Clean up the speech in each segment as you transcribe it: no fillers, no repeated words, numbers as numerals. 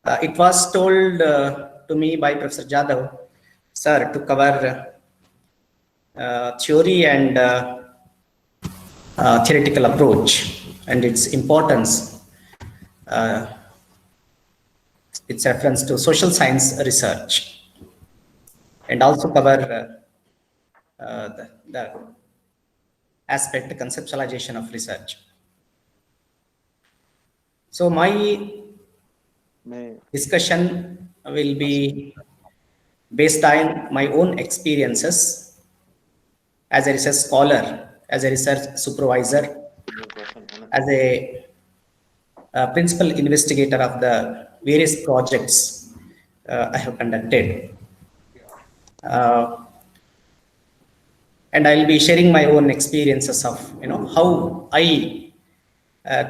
It was told to me by Professor Jadhav, sir, to cover theory and theoretical approach and its importance. Its reference to social science research, and also cover the aspect conceptualization of research. So my discussion will be based on my own experiences as a research scholar, as a research supervisor, as a principal investigator of the various projects I have conducted. And I'll be sharing my own experiences of how I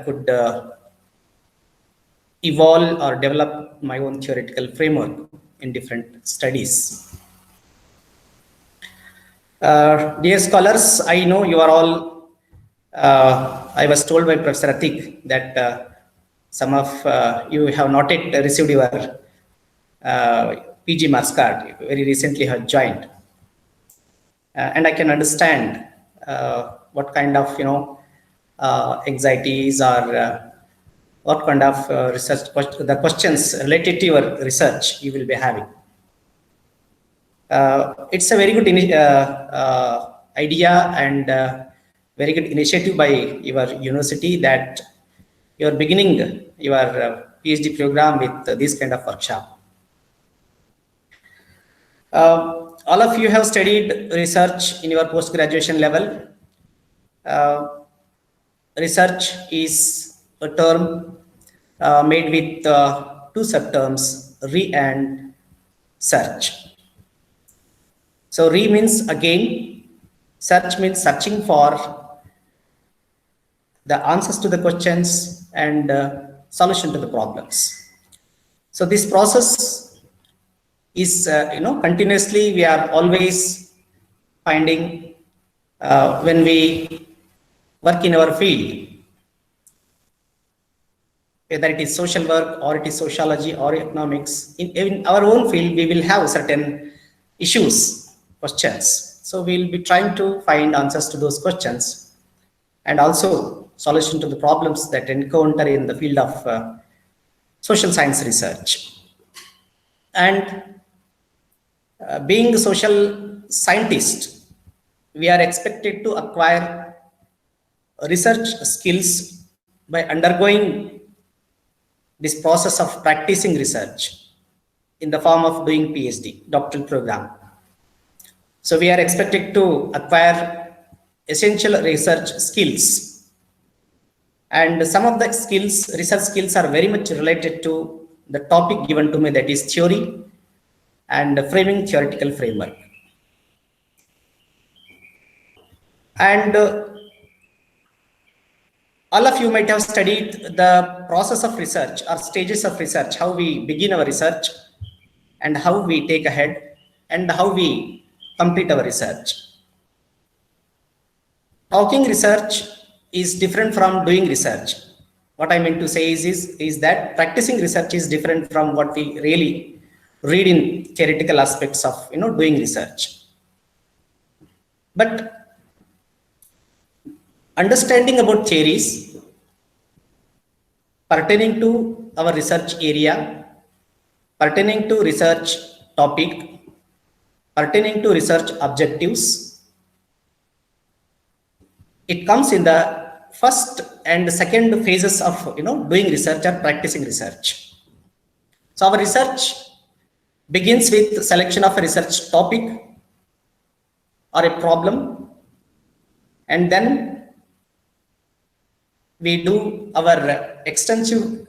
could evolve or develop my own theoretical framework in different studies. Dear scholars, I know you are all, I was told by Professor Atik that some of you have not yet received your PG marks card, very recently have joined. And I can understand what kind of anxieties or what kind of research, the questions related to your research you will be having. It's a very good idea and very good initiative by your university that you're beginning your PhD program with this kind of workshop. All of you have studied research in your post-graduation level. Research is a term made with two subterms, re and search. So re means again, search means searching for the answers to the questions and solution to the problems. So this process is, continuously we are always finding when we work in our field, whether it is social work or it is sociology or economics, in our own field, we will have certain issues, questions. So we'll be trying to find answers to those questions and also solution to the problems that encounter in the field of social science research. And being a social scientist, we are expected to acquire research skills by undergoing this process of practicing research in the form of doing PhD, doctoral program. So we are expected to acquire essential research skills. And some of the skills, research skills, are very much related to the topic given to me, that is theory and framing theoretical framework. And all of you might have studied the process of research or stages of research, how we begin our research and how we take ahead and how we complete our research. Talking research is different from doing research. What I meant to say is that practicing research is different from what we really read in theoretical aspects of doing research. But understanding about theories pertaining to our research area, pertaining to research topic, pertaining to research objectives, it comes in the first and second phases of doing research or practicing research. So our research begins with selection of a research topic or a problem, and then we do our extensive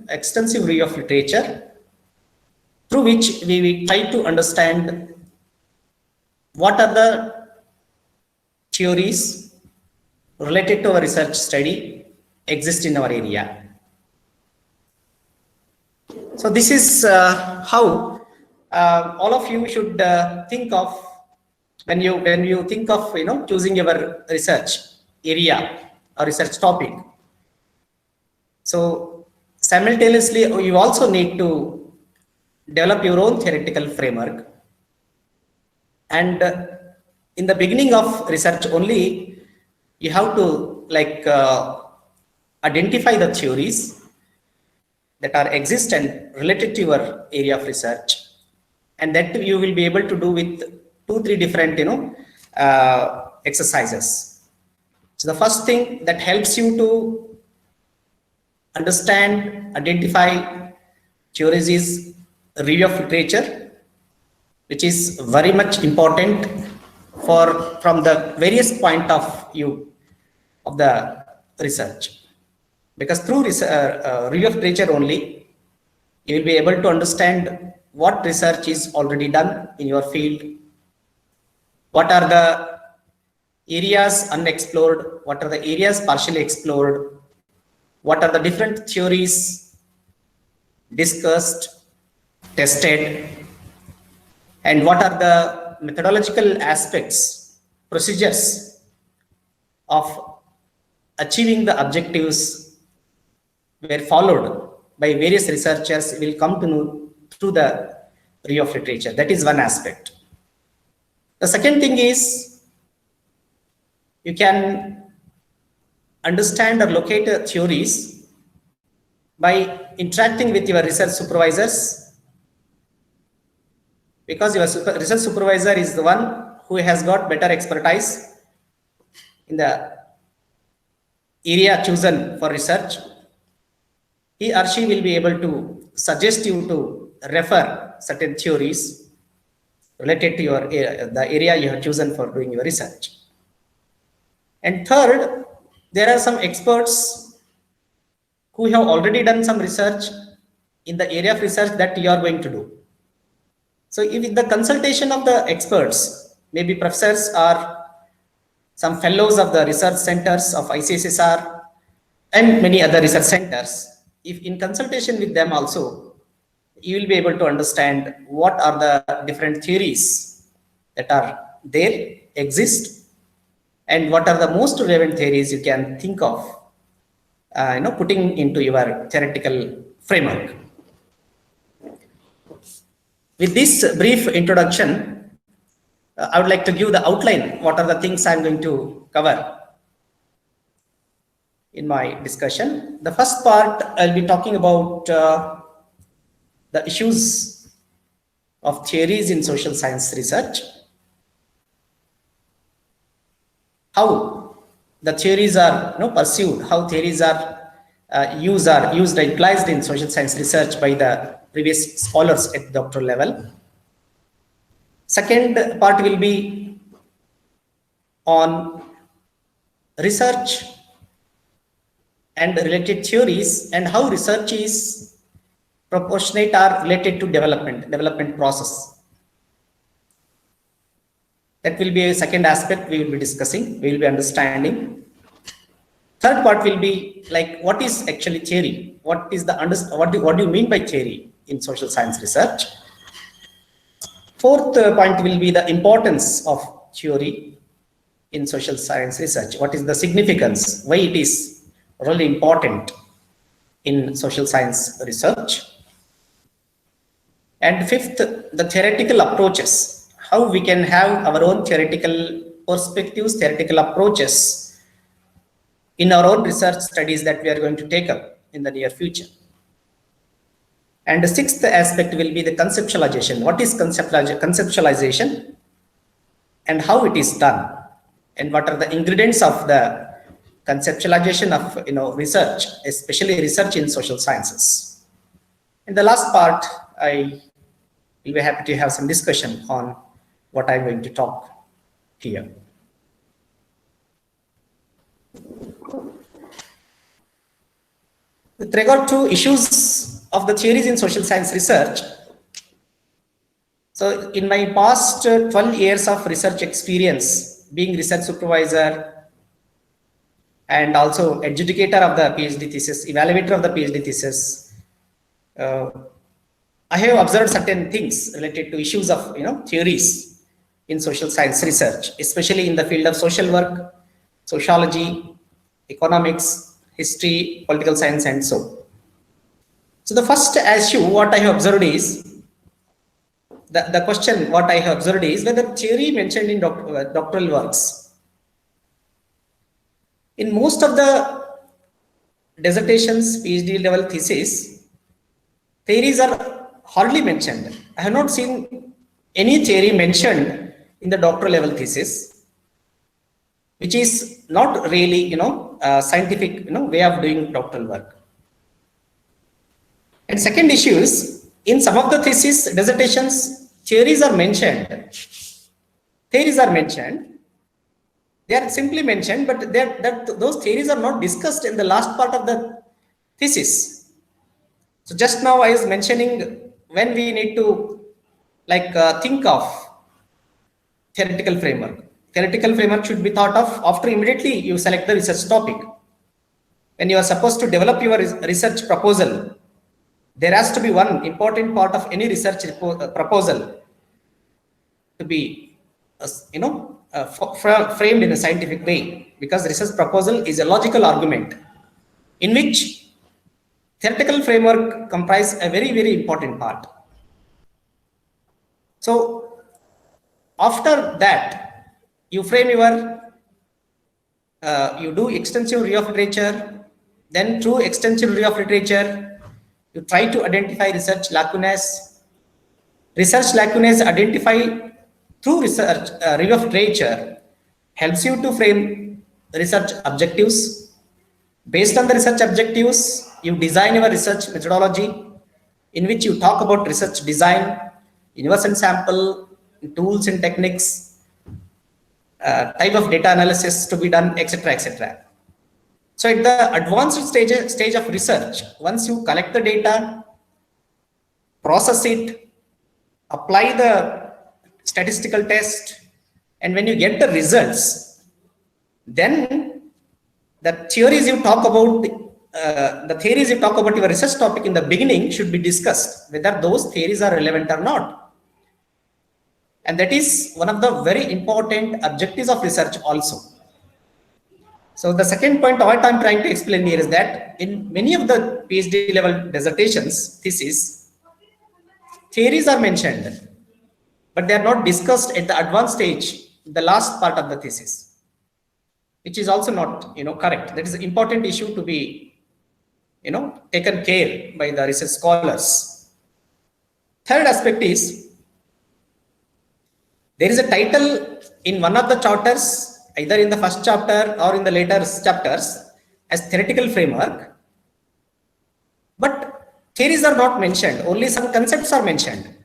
review of literature, through which we try to understand what are the theories related to our research study exist in our area. So this is how all of you should think of when you think of choosing your research area or research topic. So simultaneously, you also need to develop your own theoretical framework. And in the beginning of research only, you have to identify the theories that are existent related to your area of research, and that you will be able to do with 2-3 different exercises. So the first thing that helps you to understand, identify theories is review of literature, which is very much important from the various point of view of the research. Because through review of literature only, you will be able to understand what research is already done in your field, what are the areas unexplored, what are the areas partially explored, what are the different theories discussed, tested, and what are the methodological aspects, procedures of achieving the objectives were followed by various researchers will come to know through the review of literature. That is one aspect. The second thing is you can understand or locate theories by interacting with your research supervisors, because your research supervisor is the one who has got better expertise in the area chosen for research. He or she will be able to suggest you to refer certain theories related to the area you have chosen for doing your research. And third, there are some experts who have already done some research in the area of research that you are going to do. So if with the consultation of the experts, maybe professors or some fellows of the research centers of ICSSR and many other research centers, if in consultation with them also, you will be able to understand what are the different theories that are there, exist, and what are the most relevant theories you can think of putting into your theoretical framework. With this brief introduction, I would like to give the outline. What are the things I'm going to cover in my discussion? The first part, I'll be talking about the issues of theories in social science research, how the theories are pursued, how theories are used and utilized in social science research by the previous scholars at doctoral level. Second part will be on research and related theories and how research is proportionate or related to development process. That will be a second aspect we will be discussing, we will be understanding. Third part will be like, what is actually theory? What is the what do you mean by theory in social science research? Fourth point will be the importance of theory in social science research. What is the significance? Why it is really important in social science research? And fifth, the theoretical approaches. How we can have our own theoretical perspectives, theoretical approaches in our own research studies that we are going to take up in the near future. And the sixth aspect will be the conceptualization. What is conceptualization and how it is done, and what are the ingredients of the conceptualization of research, especially research in social sciences. In the last part, I will be happy to have some discussion on what I'm going to talk here. With regard to issues of the theories in social science research, so in my past 12 years of research experience, being research supervisor and also adjudicator of the PhD thesis, evaluator of the PhD thesis, I have observed certain things related to issues of theories in social science research, especially in the field of social work, sociology, economics, history, political science, and so. So the first issue what I have observed is the question what I have observed is whether theory mentioned in doctoral works. In most of the dissertations, PhD level thesis, theories are hardly mentioned. I have not seen any theory mentioned in the doctoral level thesis, which is not really, scientific, way of doing doctoral work. And second issue is, in some of the thesis dissertations, theories are mentioned. Theories are mentioned. They are simply mentioned, but those theories are not discussed in the last part of the thesis. So just now I was mentioning when we need to think of theoretical framework. Theoretical framework should be thought of after immediately you select the research topic. When you are supposed to develop your research proposal, there has to be one important part of any research proposal to be, framed in a scientific way, because research proposal is a logical argument in which theoretical framework comprise a very, very important part. So after that, you frame your, you do extensive review of literature. Then through extensive review of literature, you try to identify research lacunas. Research lacunas identify through research review of literature helps you to frame research objectives. Based on the research objectives, you design your research methodology in which you talk about research design, universal sample, tools and techniques, type of data analysis to be done, etc., etc. So at the advanced stage of research, once you collect the data, process it, apply the statistical test, and when you get the results, then the theories you talk about, your research topic in the beginning should be discussed, whether those theories are relevant or not. And that is one of the very important objectives of research also. So the second point what I'm trying to explain here is that in many of the PhD level dissertations, thesis, theories are mentioned, but they are not discussed at the advanced stage, the last part of the thesis, which is also not, correct. That is an important issue to be, taken care by the research scholars. Third aspect is, there is a title in one of the chapters, either in the first chapter or in the later chapters, as theoretical framework, but theories are not mentioned, only some concepts are mentioned.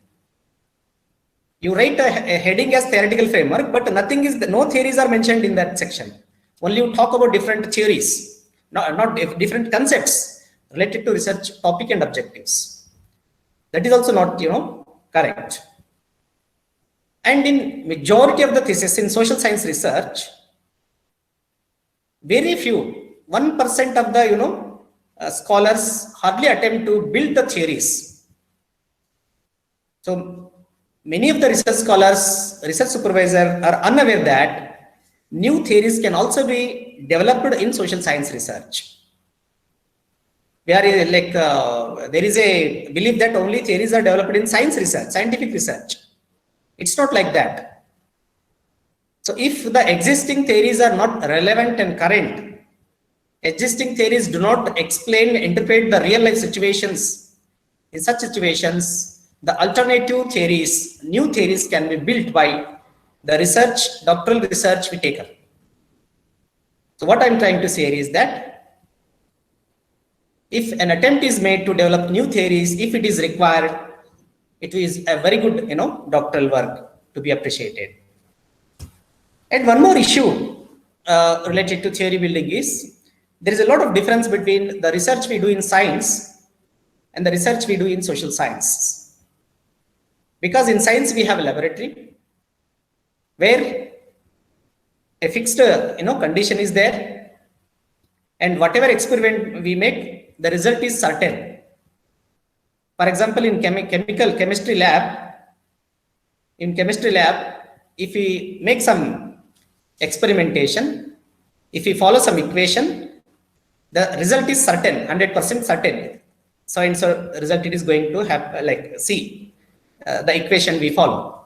You write a heading as theoretical framework, but no theories are mentioned in that section. Only you talk about different theories, not different concepts related to research topic and objectives. That is also not, correct. And in majority of the thesis in social science research, very few, 1% of the, scholars hardly attempt to build the theories. So many of the research scholars, research supervisors are unaware that new theories can also be developed in social science research. There is a belief that only theories are developed in science research, scientific research. It's not like that. So if the existing theories are not relevant and current, existing theories do not explain, interpret the real life situations, in such situations, the alternative theories, new theories can be built by the research, doctoral research we take up. So what I'm trying to say is that if an attempt is made to develop new theories, if it is required, it is a very good, doctoral work to be appreciated. And one more issue related to theory building is, there is a lot of difference between the research we do in science and the research we do in social science. Because in science we have a laboratory where a fixed, condition is there, and whatever experiment we make, the result is certain. For example, in chemistry lab, if we make some experimentation, if we follow some equation, the result is certain, 100% certain. So and so result it is going to have, like C. the equation we follow.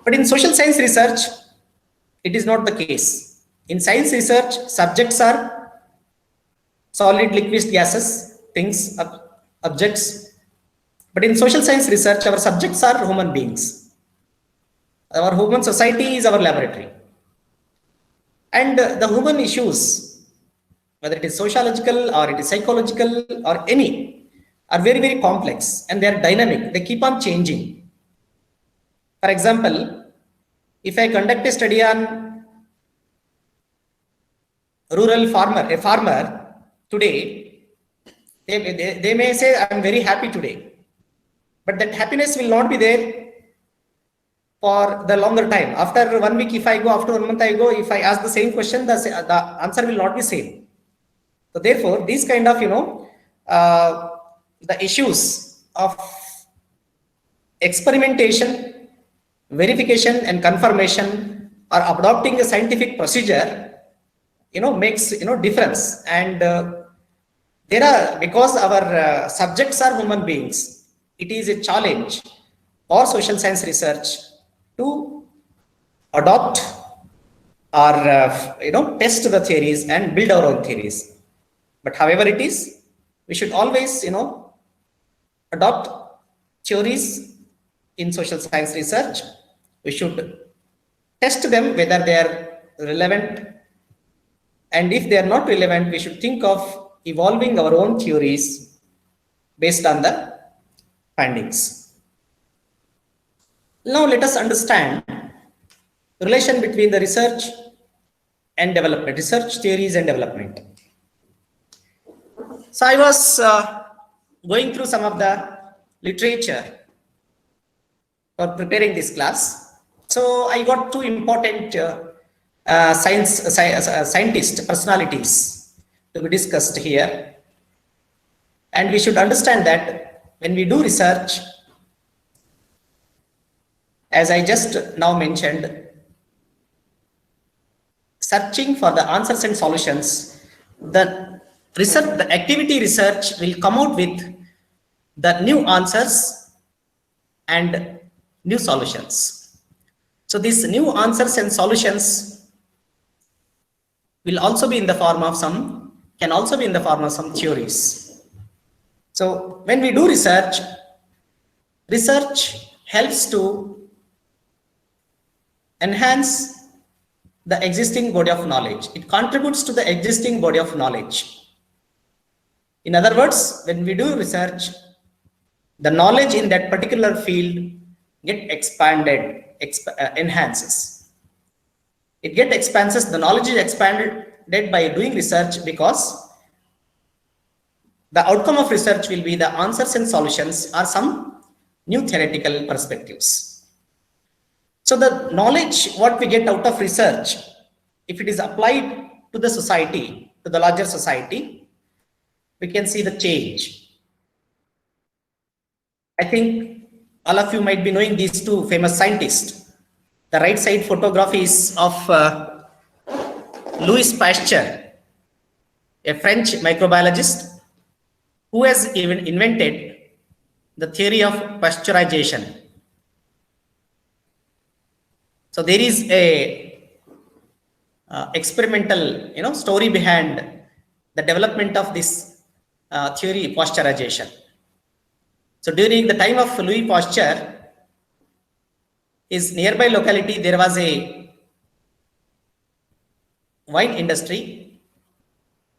But in social science research, it is not the case. In science research, subjects are solid, liquid, gases, things, objects. But in social science research, our subjects are human beings. Our human society is our laboratory. And the human issues, whether it is sociological or it is psychological or any, are very, very complex and they are dynamic. They keep on changing. For example, if I conduct a study on rural farmer, a farmer today, they may say, I'm very happy today. But that happiness will not be there for the longer time. After 1 week, if I go, after 1 month I go, if I ask the same question, the answer will not be same. So therefore, these kind of, the issues of experimentation, verification and confirmation or adopting a scientific procedure, makes, difference. And there are, because our subjects are human beings, it is a challenge for social science research to adopt or test the theories and build our own theories. But however it is, we should always adopt theories in social science research. We should test them whether they are relevant, and if they are not relevant, we should think of evolving our own theories based on the findings. Now let us understand the relation between the research and development, research theories and development. So I was going through some of the literature for preparing this class. So I got two important scientist personalities to be discussed here. And we should understand that when we do research, as I just now mentioned, searching for the answers and solutions, the research, the activity research will come out with the new answers and new solutions. So these new answers and solutions will also be in the form of can also be in the form of some theories. So when we do research, research helps to enhance the existing body of knowledge. It contributes to the existing body of knowledge. In other words, when we do research, the knowledge in that particular field get expanded, enhances. It get expanses, the knowledge is expanded by doing research, because the outcome of research will be the answers and solutions or some new theoretical perspectives. So the knowledge what we get out of research, if it is applied to the society, to the larger society, we can see the change. I think all of you might be knowing these two famous scientists. The right side photograph is of Louis Pasteur, a French microbiologist who has even invented the theory of pasteurization. So there is a experimental, story behind the development of this theory, pasteurization. So during the time of Louis Pasteur, his nearby locality, there was a wine industry,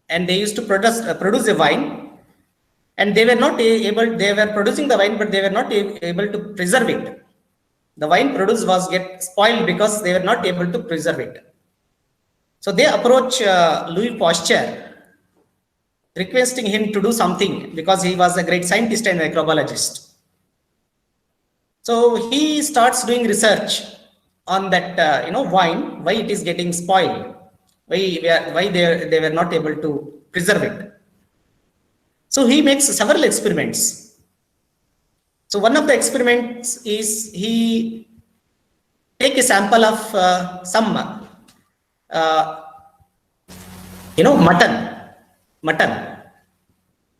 and they used to produce a wine, and they were not able, they were producing the wine, but they were not able to preserve it. The wine produced was get spoiled because they were not able to preserve it. So they approach Louis Pasteur, requesting him to do something, because he was a great scientist and microbiologist. So he starts doing research on that wine, why it is getting spoiled, why they were not able to preserve it. So he makes several experiments. So one of the experiments is he take a sample of some mutton,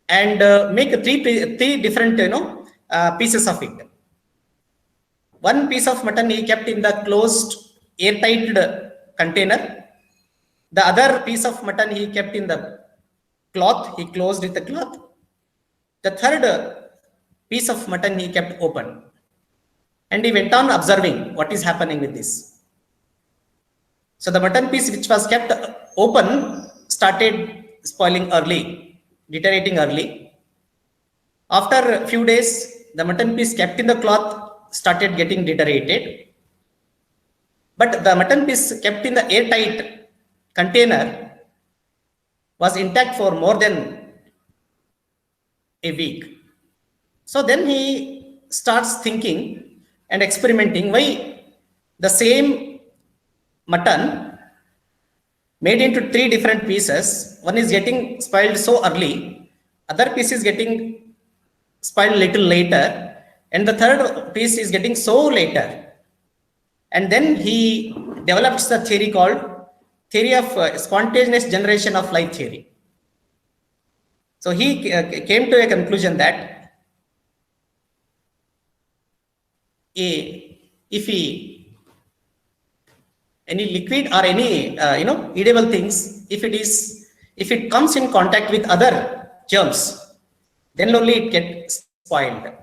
and make three different pieces of it. one piece of mutton he kept in the closed airtight container. The other piece of mutton he kept in the cloth, he closed with the cloth. The third piece of mutton he kept open. And he went on observing what is happening with this. So the mutton piece which was kept open started spoiling early, deteriorating early. After a few days, the mutton piece kept in the cloth started getting deteriorated. But the mutton piece kept in the airtight container was intact for more than a week. So then he starts thinking and experimenting why the same mutton made into 3 different pieces, one is getting spoiled so early, other piece is getting spoiled little later, and the third piece is getting so later. And then he develops the theory called theory of spontaneous generation of life theory. So he came to a conclusion that if any liquid or any edible things, if it comes in contact with other germs, then only it gets spoiled.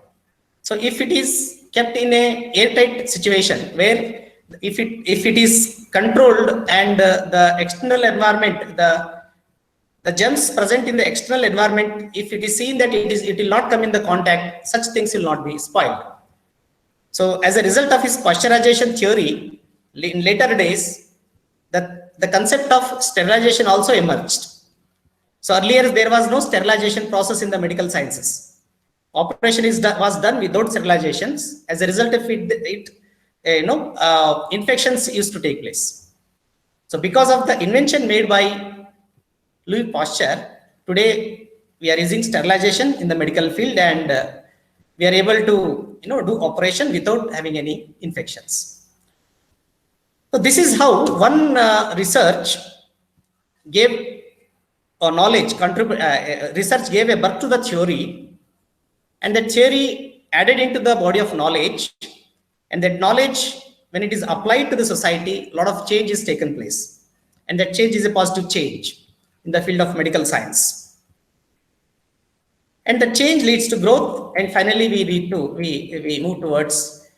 So if it is kept in a airtight situation where if it is controlled and the external environment, the germs present in the external environment, if it is seen that it will not come in the contact, such things will not be spoiled. So as a result of his pasteurization theory, in later days, the concept of sterilization also emerged. So earlier there was no sterilization process in the medical sciences. Operation was done without sterilizations. As a result of it infections used to take place. So because of the invention made by Louis Pasteur, today we are using sterilization in the medical field, and we are able to do operation without having any infections. So this is how one research gave or knowledge research gave a birth to the theory, and that theory added into the body of knowledge, and that knowledge, when it is applied to the society, a lot of change is taken place, and that change is a positive change in the field of medical science. And the change leads to growth, and finally we move towards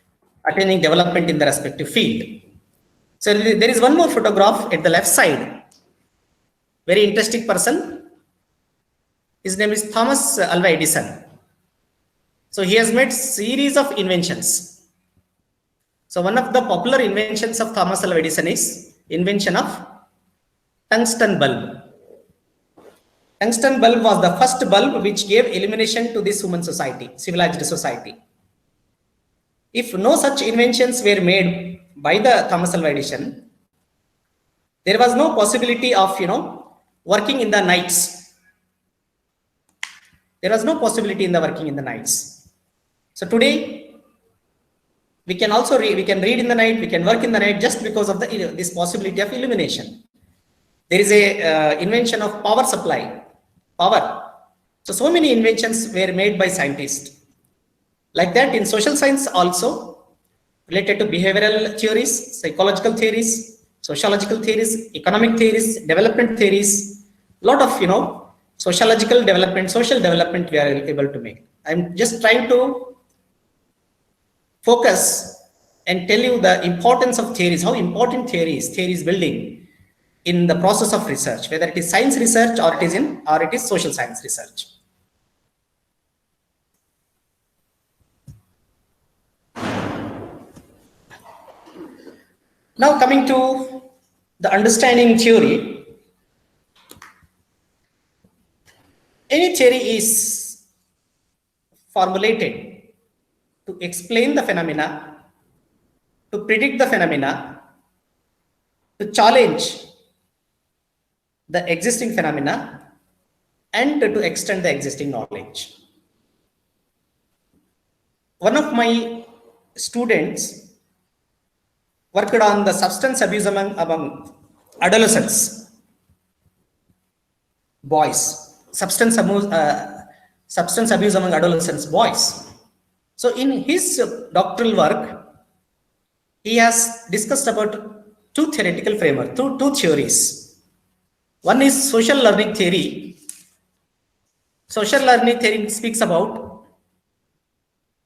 attaining development in the respective field. So there is one more photograph at the left side. Very interesting person. His name is Thomas Alva Edison. So he has made series of inventions. So one of the popular inventions of Thomas Alva Edison is invention of tungsten bulb. Tungsten bulb was the first bulb which gave illumination to this human society, civilized society. If no such inventions were made by the Thomas Alva Edison, there was no possibility of working in the nights. There was no possibility in the working in the nights. So today we can also we can read in the night, we can work in the night just because of this possibility of illumination. There is a invention of power supply, power. So many inventions were made by scientists. Like that in social science also, related to behavioral theories, psychological theories, sociological theories, economic theories, development theories, lot of sociological development, social development we are able to make. I'm just trying to focus and tell you the importance of theories, how important theories building in the process of research, whether it is science research or it is social science research. Now coming to the understanding theory. Any theory is formulated to explain the phenomena, to predict the phenomena, to challenge the existing phenomena, and to extend the existing knowledge. One of my students worked on the substance abuse among adolescents, boys, substance abuse among adolescents, boys. So in his doctoral work, he has discussed about two theoretical framework, two theories. One is social learning theory. Social learning theory speaks about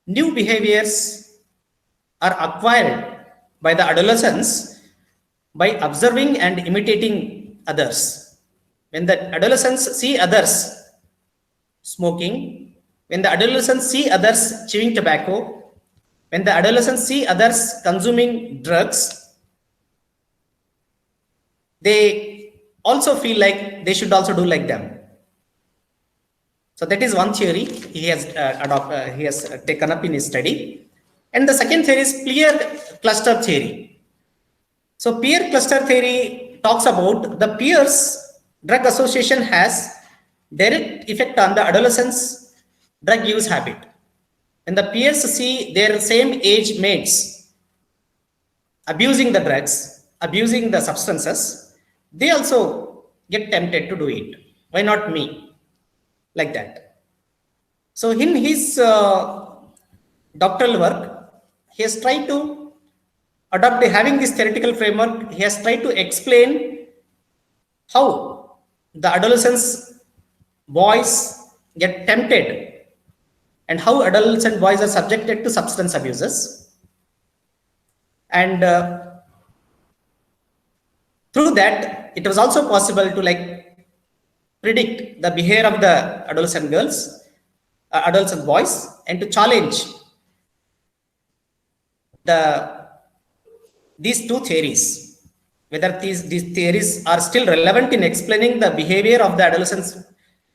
new behaviors are acquired by the adolescents by observing and imitating others. When the adolescents see others smoking, when the adolescents see others chewing tobacco, when the adolescents see others consuming drugs, they also feel like they should also do like them. So that is one theory he has taken up in his study. And the second theory is peer cluster theory. So peer cluster theory talks about the peers drug association has direct effect on the adolescent's drug use habit. When the peers see their same age mates abusing the drugs, abusing the substances, they also get tempted to do it. Why not me? Like that. So in his doctoral work, he has tried to adopt, having this theoretical framework, he has tried to explain how the adolescents boys get tempted and how adolescent boys are subjected to substance abuses. And through that, it was also possible to like predict the behavior of the adolescent girls, adolescent boys, and to challenge these two theories, whether these theories are still relevant in explaining the behavior of the adolescents,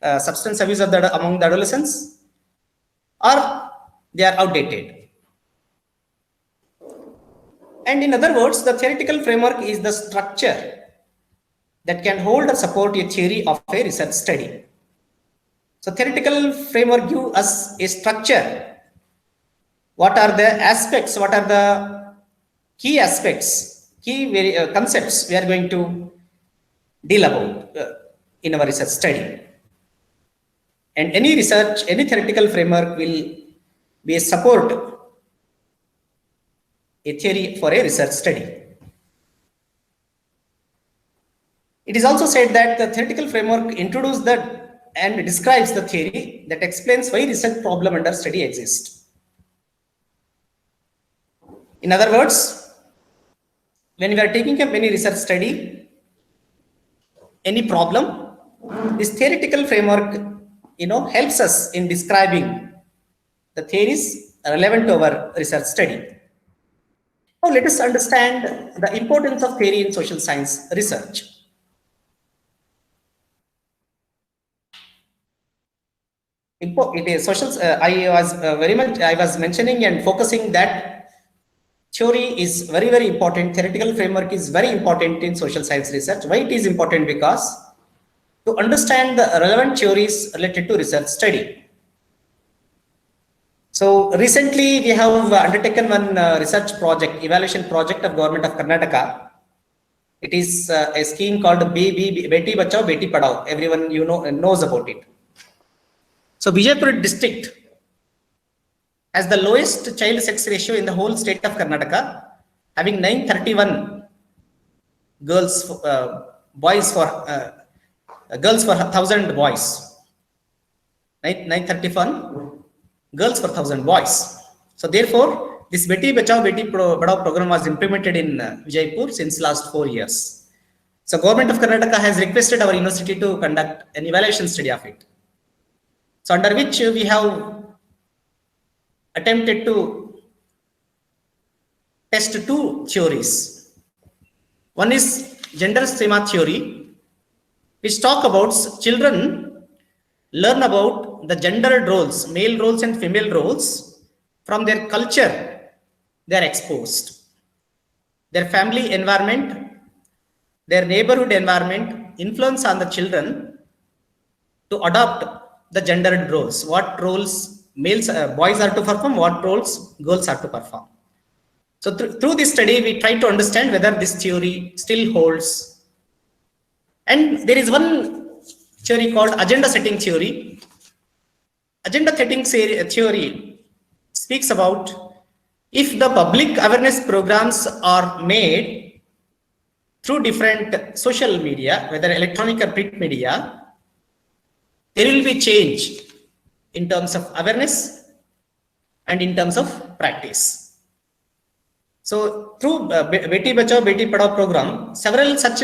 substance abuse of among the adolescents, or they are outdated. And in other words, the theoretical framework is the structure that can hold or support a theory of a research study. So theoretical framework gives us a structure. What are the aspects? What are the key aspects, key concepts we are going to deal about in our research study? And any research, any theoretical framework will be a support, a theory for a research study. It is also said that the theoretical framework introduces and describes the theory that explains why research problem under study exists. In other words, when we are taking up any research study, any problem, this theoretical framework, helps us in describing the theories relevant to our research study. Now let us understand the importance of theory in social science research. It is social. I was mentioning and focusing that theory is very, very important. Theoretical framework is very important in social science research. Why it is important? Because to understand the relevant theories related to research study. So recently we have undertaken one research project, evaluation project of Government of Karnataka. It is a scheme called Beti Bachao Beti Padhao. Everyone knows about it. So Vijaypur district has the lowest child sex ratio in the whole state of Karnataka, having 931 girls, boys for girls for 1,000 boys. 931 girls for 1,000 boys. So therefore, this Beti Bachao Beti Padhao program was implemented in Vijaypur since last 4 years. So Government of Karnataka has requested our university to conduct an evaluation study of it. So under which we have attempted to test two theories. One is gender schema theory, which talk about children learn about the gendered roles, male roles and female roles from their culture they are exposed. Their family environment, their neighborhood environment influence on the children to adopt the gendered roles, what roles males, boys are to perform, what roles girls are to perform. So through this study, we try to understand whether this theory still holds. And there is one theory called agenda setting theory. Agenda setting theory speaks about If the public awareness programs are made through different social media, whether electronic or print media, there will be change in terms of awareness and in terms of practice. So through Beti Bachao Beti Padhao program, several such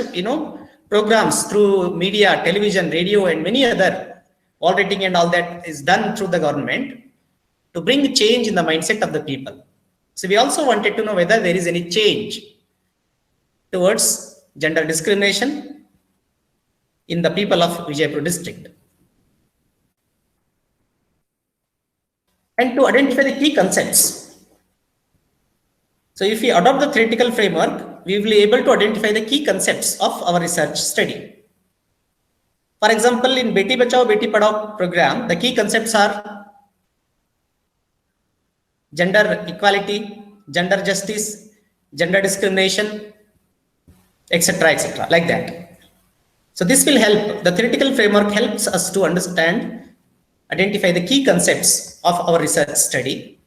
programs through media, television, radio, and many other wall writing and all that is done through the government to bring change in the mindset of the people. So we also wanted to know whether there is any change towards gender discrimination in the people of Vijayapur district. And to identify the key concepts. So if we adopt the theoretical framework, we will be able to identify the key concepts of our research study. For example, in Beti Bachao Beti Padhao program, the key concepts are gender equality, gender justice, gender discrimination, etc., like that. So this will help. The theoretical framework helps us to understand, identify the key concepts of our research study.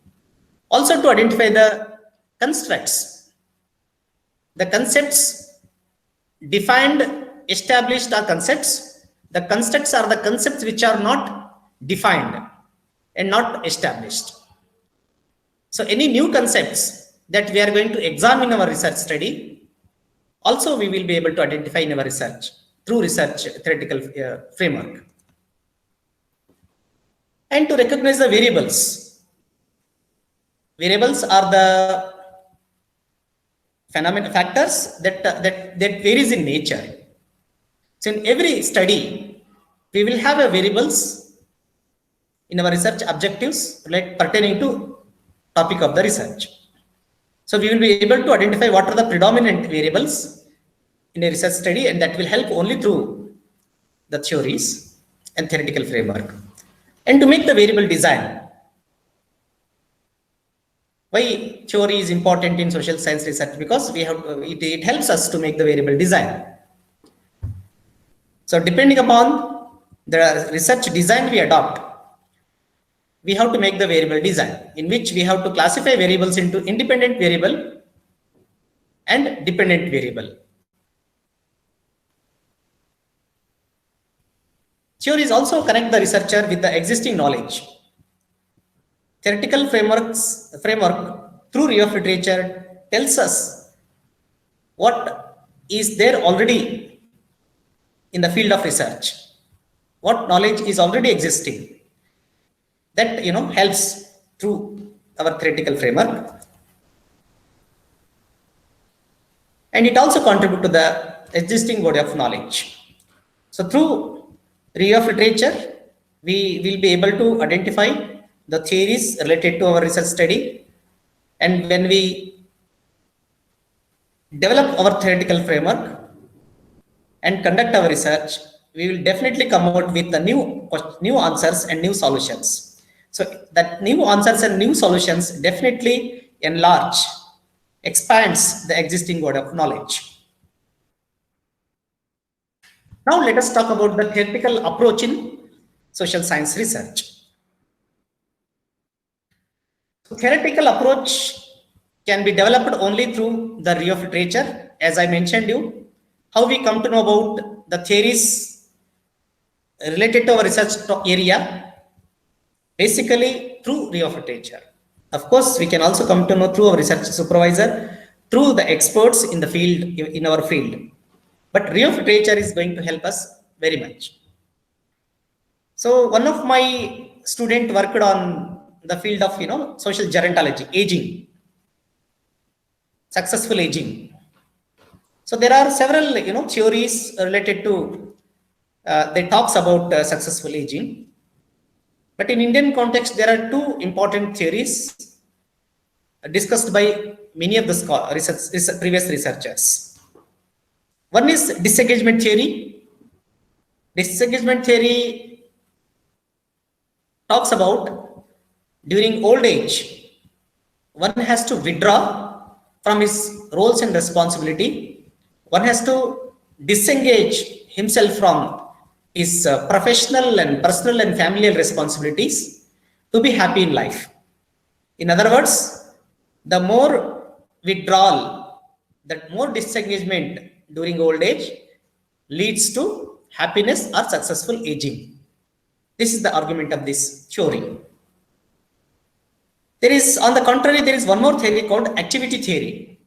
Also to identify the constructs. The concepts defined, established are concepts. The constructs are the concepts which are not defined and not established. So any new concepts that we are going to examine in our research study, also we will be able to identify in our research through research theoretical framework. And to recognize the variables. Variables are the factors that varies in nature. So in every study, we will have a variables in our research objectives pertaining to topic of the research. So we will be able to identify what are the predominant variables in a research study, and that will help only through the theories and theoretical framework. And to make the variable design. Why theory is important in social science research? Because we have it helps us to make the variable design. So depending upon the research design we adopt, we have to make the variable design, in which we have to classify variables into independent variable and dependent variable. Theories also connect the researcher with the existing knowledge. Theoretical framework through review of literature tells us what is there already in the field of research, what knowledge is already existing. That helps through our theoretical framework, and it also contributes to the existing body of knowledge. So through review of literature, we will be able to identify the theories related to our research study, and when we develop our theoretical framework and conduct our research, we will definitely come out with the new answers and new solutions. So that new answers and new solutions definitely expands the existing body of knowledge. Now let us talk about the theoretical approach in social science research. So theoretical approach can be developed only through the review of literature. As I mentioned you, how we come to know about the theories related to our research area, basically through review of literature. Of course, we can also come to know through our research supervisor, through the experts in the field, in our field. But review of literature is going to help us very much. So one of my students worked on the field of social gerontology, aging, successful aging. So there are several theories related to they talks about successful aging. But in Indian context, there are two important theories discussed by many of the previous researchers. One is disengagement theory. Disengagement theory talks about during old age, one has to withdraw from his roles and responsibility. One has to disengage himself from his professional and personal and familial responsibilities to be happy in life. In other words, the more withdrawal, the more disengagement during old age leads to happiness or successful aging. This is the argument of this theory. There is, on the contrary, there is one more theory called activity theory.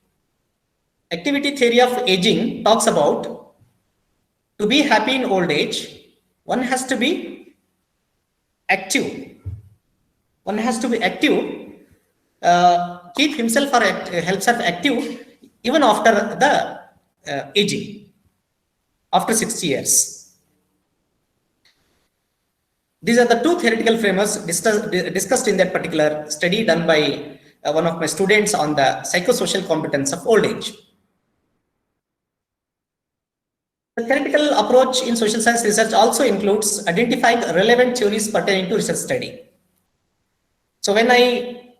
Activity theory of aging talks about to be happy in old age, one has to be active. One has to be active, keep himself or himself active even after the aging, after 60 years. These are the two theoretical frameworks discussed in that particular study done by one of my students on the psychosocial competence of old age. The theoretical approach in social science research also includes identifying relevant theories pertaining to research study. So when I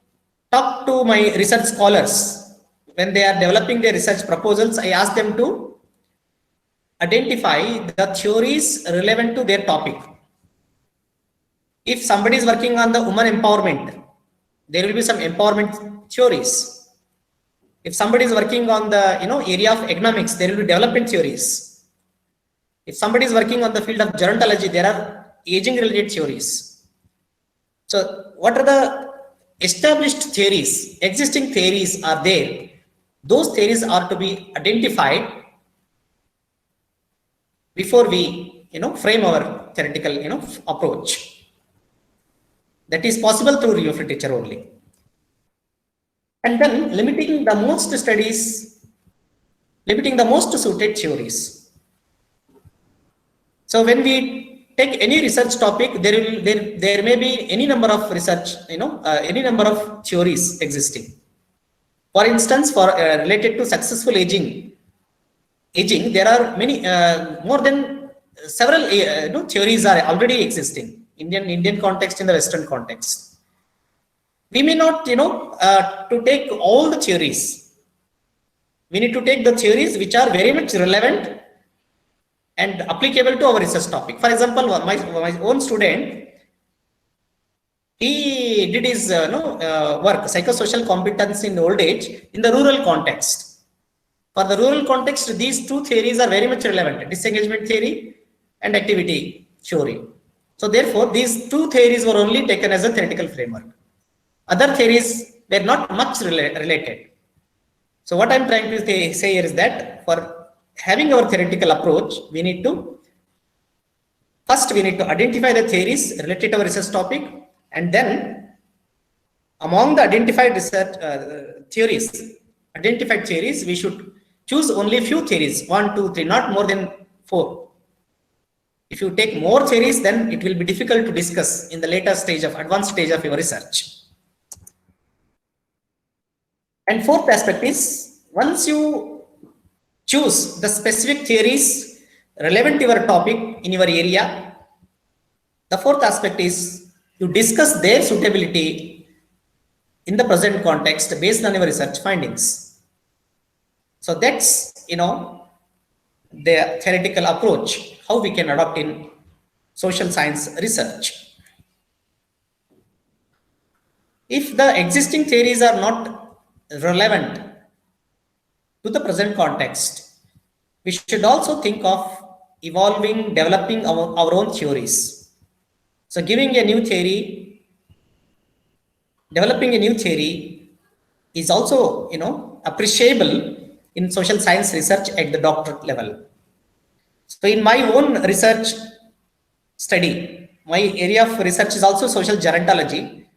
talk to my research scholars, when they are developing their research proposals, I ask them to identify the theories relevant to their topic. If somebody is working on the woman empowerment, there will be some empowerment theories. If somebody is working on the area of economics, there will be development theories. If somebody is working on the field of gerontology, there are aging related theories. So what are the established theories? Existing theories are there. Those theories are to be identified before we frame our theoretical approach. That is possible through review of literature only. And then limiting the most suited theories. So when we take any research topic, there may be any number of research, any number of theories existing. For instance, for related to successful aging, there are many more than several theories are already existing. Indian context, in the Western context. We may not, to take all the theories. We need to take the theories which are very much relevant and applicable to our research topic. For example, my own student, he did his work, psychosocial competence in old age, in the rural context. For the rural context, these two theories are very much relevant: disengagement theory and activity theory. So therefore, these two theories were only taken as a theoretical framework. Other theories were not much related. So what I'm trying to say here is that for having our theoretical approach, we need to identify the theories related to our research topic, and then among the identified theories, we should choose only a few theories, 1, 2, 3, not more than 4. If you take more theories, then it will be difficult to discuss in the advanced stage of your research. And fourth aspect is, once you choose the specific theories relevant to your topic in your area, the fourth aspect is you discuss their suitability in the present context based on your research findings. So that's the theoretical approach, how we can adopt in social science research. If the existing theories are not relevant to the present context, we should also think of developing our own theories. So developing a new theory is also appreciable in social science research at the doctorate level. So in my own research study, my area of research is also social gerontology.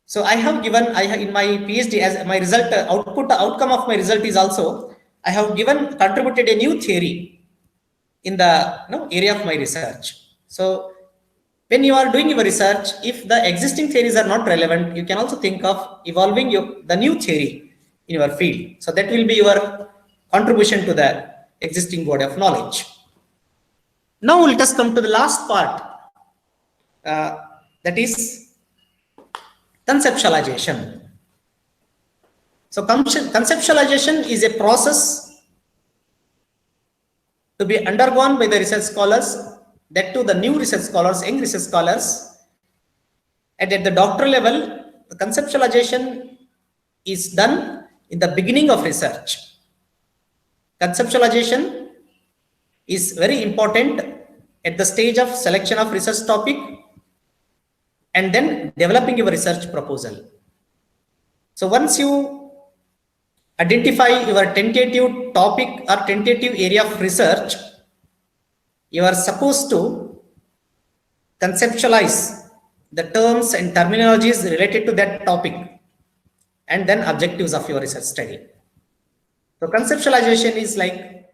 So I have in my PhD, as my result outcome of my result is also, I have contributed a new theory in the area of my research. So when you are doing your research, if the existing theories are not relevant, you can also think of evolving the new theory in your field. So that will be your contribution to the existing body of knowledge. Now let us come to the last part, that is conceptualization. So conceptualization is a process to be undergone by the research scholars, that to the new research scholars, young research scholars. And at the doctoral level, the conceptualization is done in the beginning of research. Conceptualization is very important at the stage of selection of research topic and then developing your research proposal. So once you identify your tentative topic or tentative area of research, you are supposed to conceptualize the terms and terminologies related to that topic and then objectives of your research study. So conceptualization is like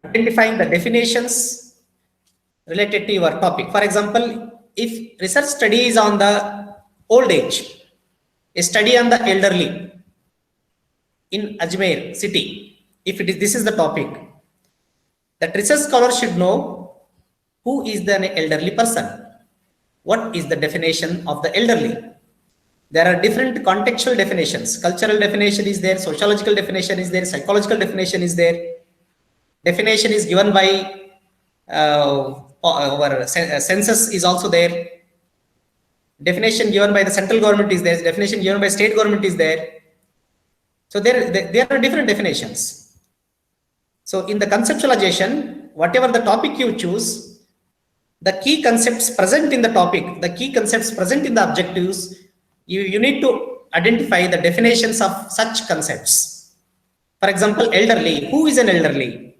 identifying the definitions related to your topic. For example, if research study is on the old age, a study on the elderly in Ajmer city, if this is the topic, that research scholar should know who is the elderly person. What is the definition of the elderly? There are different contextual definitions. Cultural definition is there, sociological definition is there, psychological definition is there. Definition is given by our census is also there. Definition given by the central government is there. Definition given by state government is there. So there are different definitions. So in the conceptualization, whatever the topic you choose, the key concepts present in the topic, the key concepts present in the objectives, you need to identify the definitions of such concepts. For example, elderly. Who is an elderly?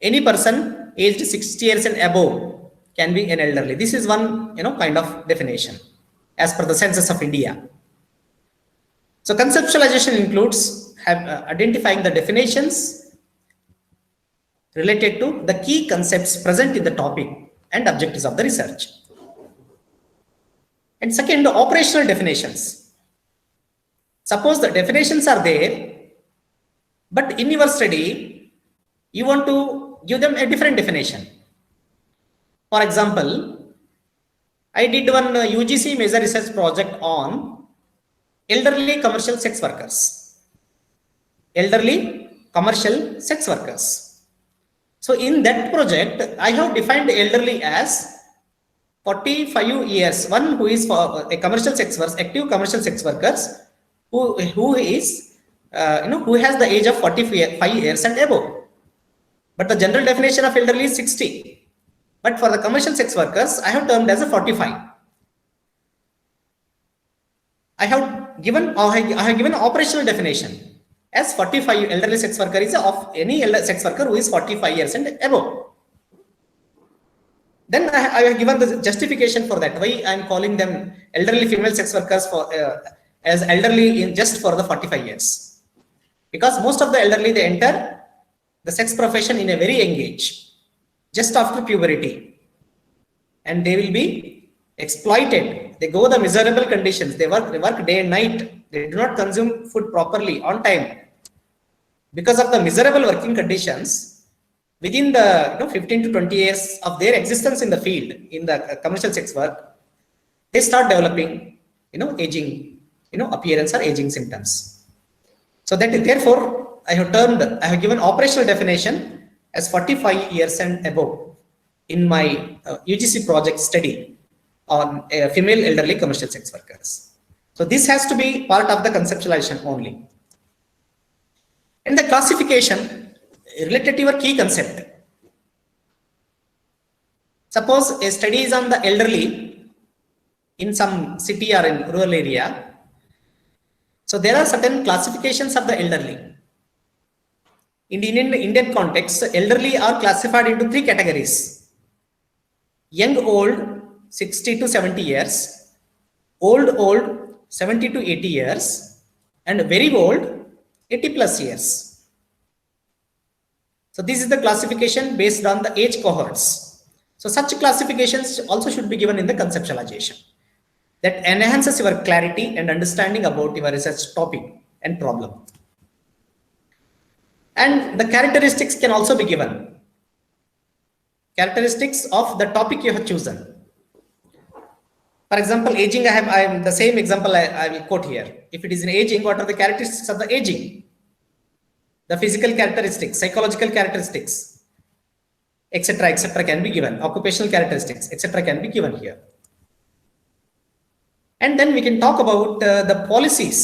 Any person aged 60 years and above can be an elderly. This is one kind of definition as per the census of India. So conceptualization includes identifying the definitions related to the key concepts present in the topic and objectives of the research. And second, operational definitions. Suppose the definitions are there, but in your study, you want to give them a different definition. For example, I did one UGC major research project on elderly commercial sex workers. Elderly commercial sex workers. So in that project, I have defined elderly as 45 years. One who is for a commercial sex workers, active commercial sex workers, who is who has the age of 45 years and above. But the general definition of elderly is 60. But for the commercial sex workers, I have termed as a 45. I have given an operational definition as 45 elderly sex worker is of any sex worker who is 45 years and above. Then I have given the justification for that. Why I am calling them elderly female sex workers for as elderly in just for the 45 years. Because most of the elderly, they enter the sex profession in a very young age, just after puberty, and they will be exploited. They go the miserable conditions. They work day and night. They do not consume food properly on time. Because of the miserable working conditions, within the 15 to 20 years of their existence in the field, in the commercial sex work, they start developing, aging, appearance or aging symptoms. So that is therefore I have given operational definition as 45 years and above in my UGC project study on female elderly commercial sex workers. So this has to be part of the conceptualization only. And the classification related to your key concept. Suppose a study is on the elderly in some city or in rural area. So there are certain classifications of the elderly. In the Indian context, elderly are classified into 3 categories. Young old, 60 to 70 years, old, 70 to 80 years, and very old, 80 plus years. So this is the classification based on the age cohorts. So such classifications also should be given in the conceptualization. That enhances your clarity and understanding about your research topic and problem. And the characteristics can also be given. Characteristics of the topic you have chosen. For example, aging, I am the same example I will quote here. If it is in aging, what are the characteristics of the aging? The physical characteristics, psychological characteristics, etc. can be given. Occupational characteristics, etc. can be given here. And then we can talk about the policies,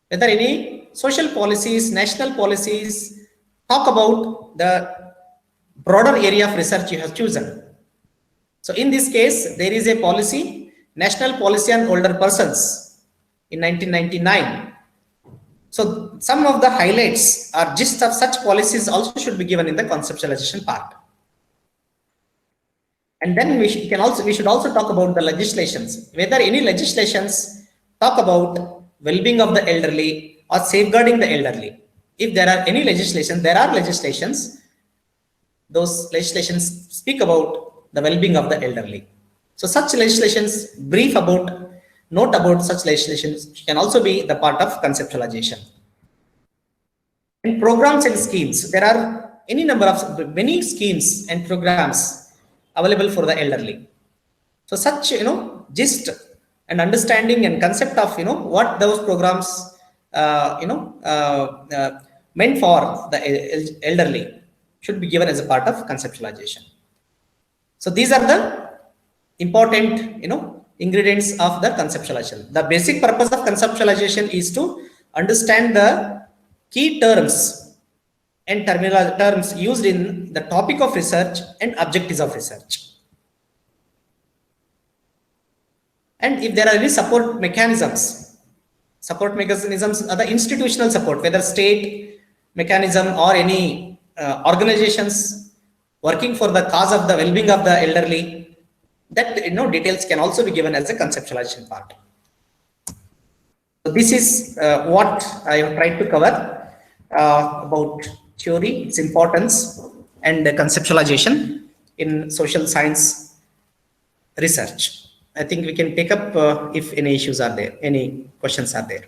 whether any social policies, national policies, talk about the broader area of research you have chosen. So in this case, there is a policy, National Policy on Older Persons in 1999. So some of the highlights or gist of such policies also should be given in the conceptualization part. And then we should also talk about the legislations, whether any legislations talk about well-being of the elderly or safeguarding the elderly. If there are any legislation, there are legislations, those legislations speak about the well-being of the elderly. So such legislations, note about such legislations can also be the part of conceptualization. And programs and schemes, there are many schemes and programs available for the elderly. So such, gist and understanding and concept of, what those programs, meant for the elderly should be given as a part of conceptualization. So these are the important, ingredients of the conceptualization. The basic purpose of conceptualization is to understand the key terms and terms used in the topic of research and objectives of research. And if there are any support mechanisms are the institutional support, whether state mechanism or any organizations working for the cause of the well-being of the elderly, that details can also be given as a conceptualization part. So this is what I have tried to cover about theory, its importance, and conceptualization in social science research. I think we can take up if any issues are there, any questions are there.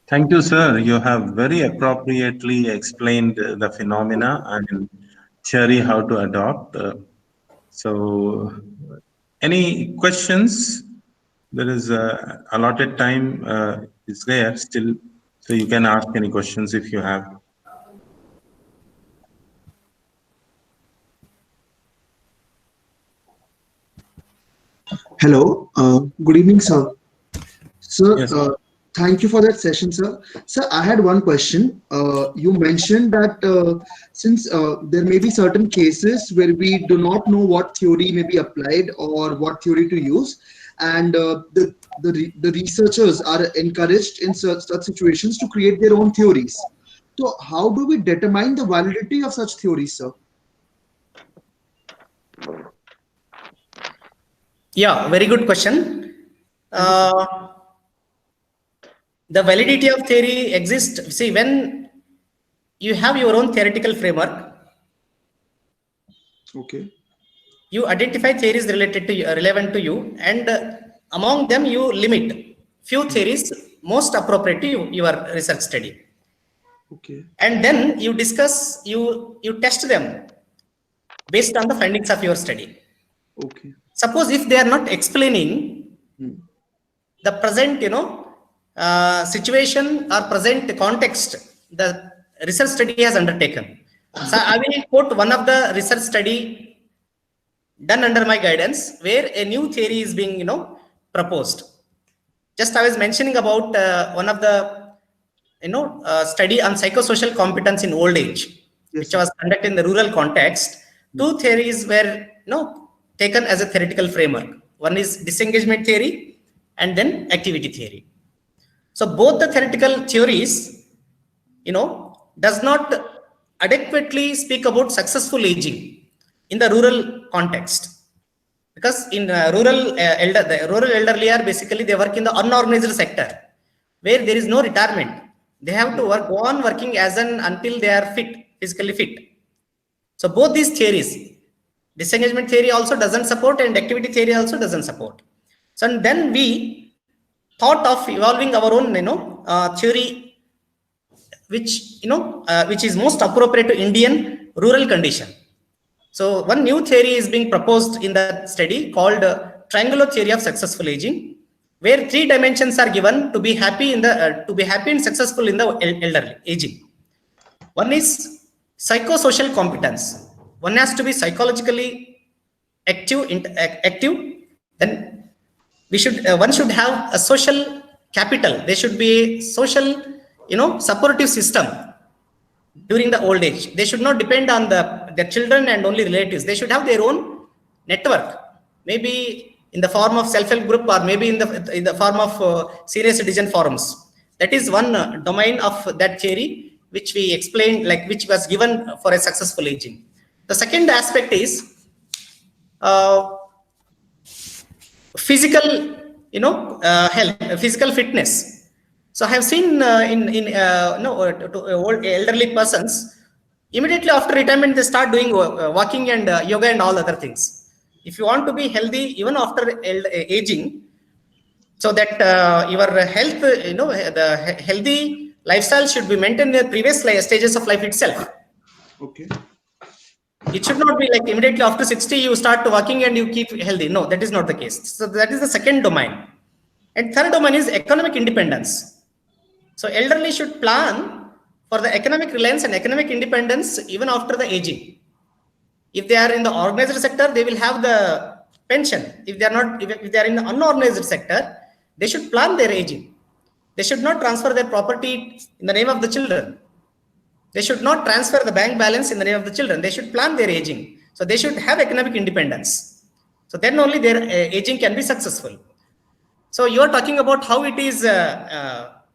Thank you, sir. You have very appropriately explained the phenomena and theory how to adopt. So any questions? There is allotted time is there still, so you can ask any questions if you have. Hello, good evening, sir. Sir, Yes. Thank you for that session, sir. Sir, I had one question. You mentioned that since there may be certain cases where we do not know what theory may be applied or what theory to use, and the researchers are encouraged in such situations to create their own theories. So how do we determine the validity of such theories, sir? Yeah, very good question. The validity of theory exists. See, when you have your own theoretical framework, okay, you identify theories relevant to you, and among them you limit few theories most appropriate to your research study. okay, And then you discuss, you test them based on the findings of your study. okay. Suppose if they are not explaining the present, situation or present context the research study has undertaken. So I will quote one of the research study done under my guidance where a new theory is being, proposed. Just I was mentioning about one of the, study on psychosocial competence in old age, Yes, which was conducted in the rural context. Two theories were, taken as a theoretical framework. One is disengagement theory and then activity theory. So both the theoretical theories, does not adequately speak about successful aging in the rural context. Because in the rural elderly are basically they work in the unorganized sector where there is no retirement. They have to go on working until they are physically fit. So both these theories, disengagement theory also doesn't support and activity theory also doesn't support. So and then we thought of evolving our own, theory, which is most appropriate to Indian rural condition. So one new theory is being proposed in the study called triangular theory of successful aging, where 3 dimensions are given to be happy and successful in the elderly aging. One is psychosocial competence. One has to be psychologically active, then we should one should have a social capital. There should be a social, supportive system during the old age. They should not depend on their children and only relatives. They should have their own network, maybe in the form of self-help group, or maybe in the form of senior citizen forums. That is one domain of that theory which we explained, like which was given for a successful aging. The second aspect is physical, health, physical fitness. So I have seen old elderly persons, immediately after retirement they start doing walking and yoga and all other things. If you want to be healthy even after aging, so that your health, the healthy lifestyle should be maintained in the previous stages of life itself. Okay. It should not be like immediately after 60 you start walking and you keep healthy. No, that is not the case. So that is the second domain. And third domain is economic independence. So elderly should plan for the economic reliance and economic independence even after the aging. If they are in the organized sector, they will have the pension. If they are not, if they are in the unorganized sector, they should plan their aging. They should not transfer their property in the name of the children. They should not transfer the bank balance in the name of the children. They should plan their aging. So they should have economic independence. So then only their aging can be successful. So you are talking about how it is that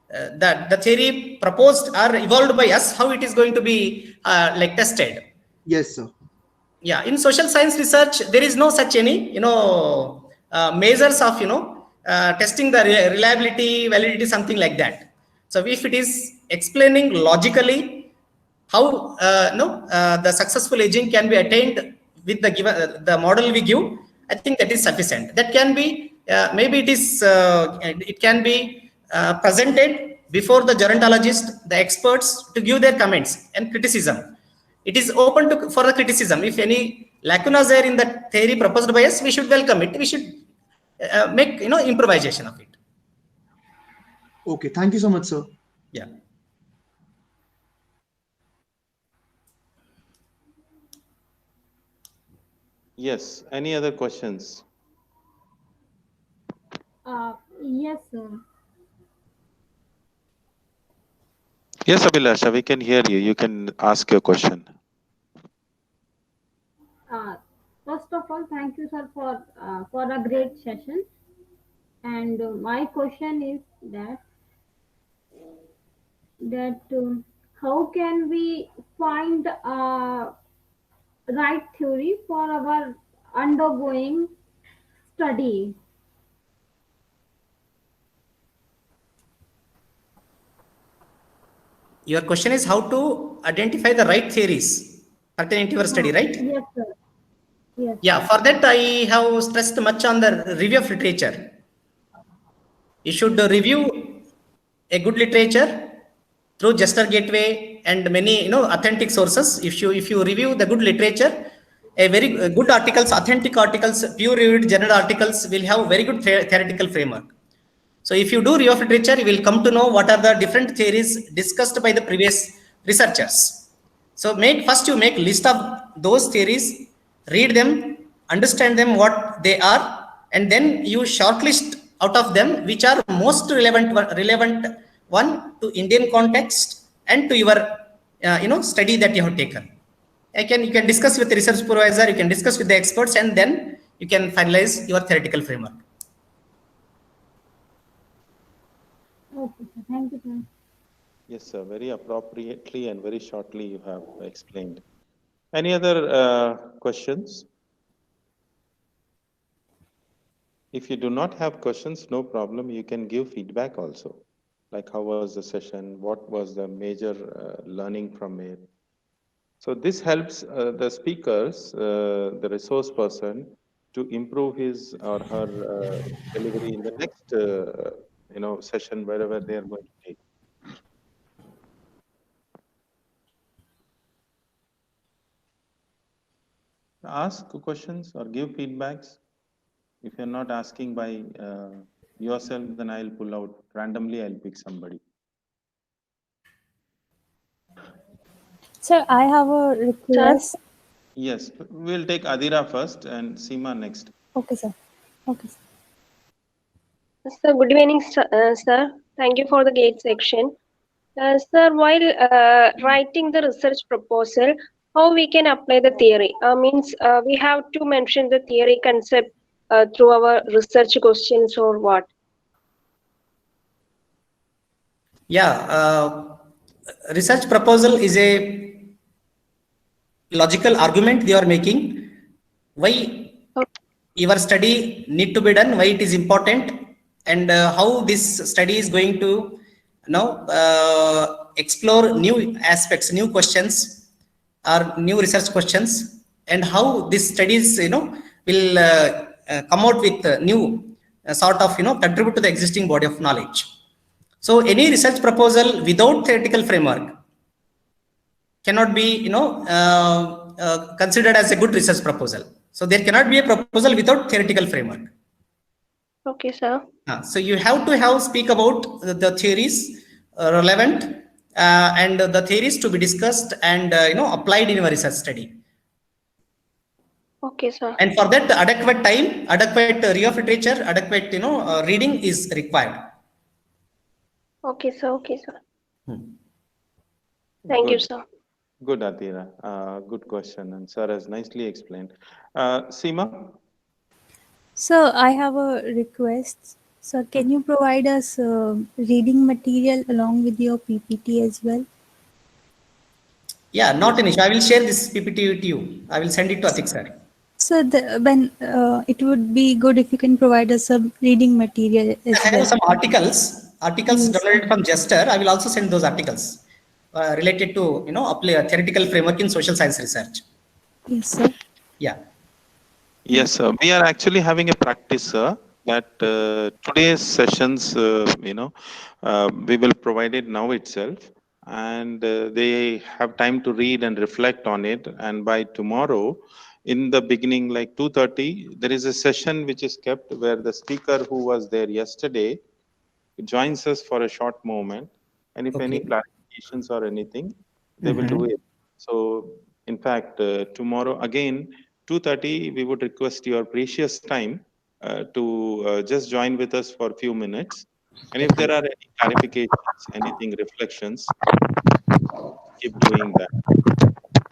the theory proposed or evolved by us, how it is going to be like tested. Yes, sir. Yeah, in social science research, there is no such any, measures of, testing the reliability, validity, something like that. So if it is explaining logically how the successful aging can be attained with the given the model we give, I think that is sufficient. That can be maybe it can be presented before the gerontologist, the experts, to give their comments and criticism. It is open for the criticism. If any lacunas are in the theory proposed by us, we should welcome it. We should make improvisation of it. Okay, thank you so much, sir. Yeah. Yes, any other questions? Yes, sir. Yes, Abhilasha, we can hear you. You can ask your question. First of all, thank you, sir, for a great session. And my question is that how can we find right theory for our undergoing study? Your question is how to identify the right theories pertaining to your study, right? Yes, sir. Yes. Yeah, for that I have stressed much on the review of literature. You should review a good literature through Jester Gateway and many authentic sources. If you review the good literature, a very good articles, authentic articles, peer-reviewed journal articles will have very good theoretical framework. So if you do review of literature, you will come to know what are the different theories discussed by the previous researchers. So first you make list of those theories, read them, understand them what they are, and then you shortlist out of them which are most relevant one to Indian context and to your study that you have taken. You can discuss with the research supervisor, you can discuss with the experts, and then you can finalize your theoretical framework. Okay, sir. Thank you, sir. Yes, sir. Very appropriately and very shortly you have explained. Any other questions? If you do not have questions, no problem. You can give feedback also. Like how was the session? What was the major learning from it? So this helps the speakers, the resource person, to improve his or her delivery in the next session, wherever they are going to take. Ask questions or give feedbacks. If you're not asking by yourself, then I'll pull out randomly. I'll pick somebody. Sir, I have a request. Yes, we'll take Adira first and Seema next. Okay, sir. Okay, sir. Sir, good evening, sir. Thank you for the great section. Sir, while writing the research proposal, how we can apply the theory? Means we have to mention the theory concept through our research questions or what? Yeah, research proposal is a logical argument they are making. Why your study need to be done, why it is important, and how this study is going to explore new aspects, new questions, or new research questions, and how this studies will come out with new sort of contribute to the existing body of knowledge. So any research proposal without theoretical framework cannot be considered as a good research proposal. So there cannot be a proposal without theoretical framework. Okay, sir. So you have to speak about the theories relevant and the theories to be discussed and applied in your research study. Okay, sir. And for that, adequate time, adequate review of literature, adequate reading is required. Okay, sir. Okay, sir. Thank you, sir. Good, Adira. Good question, and sir has nicely explained. Seema? Sir, I have a request. Sir, can you provide us reading material along with your PPT as well? Yeah, not an issue. I will share this PPT with you. I will send it to Atik sir. Sir, when it would be good if you can provide us some reading material as I have well. some articles Yes. downloaded from Jester. I will also send those articles related to apply a theoretical framework in social science research. Yes, sir. Yeah. Yes, sir. We are actually having a practice, sir, that today's sessions, we will provide it now itself, and they have time to read and reflect on it. And by tomorrow, in the beginning, like 2:30, there is a session which is kept where the speaker who was there yesterday joins us for a short moment. And if any Okay. clarifications or anything, they will do it. So, in fact, tomorrow again, 2:30, we would request your precious time to just join with us for a few minutes. And if there are any clarifications, anything, reflections, keep doing that.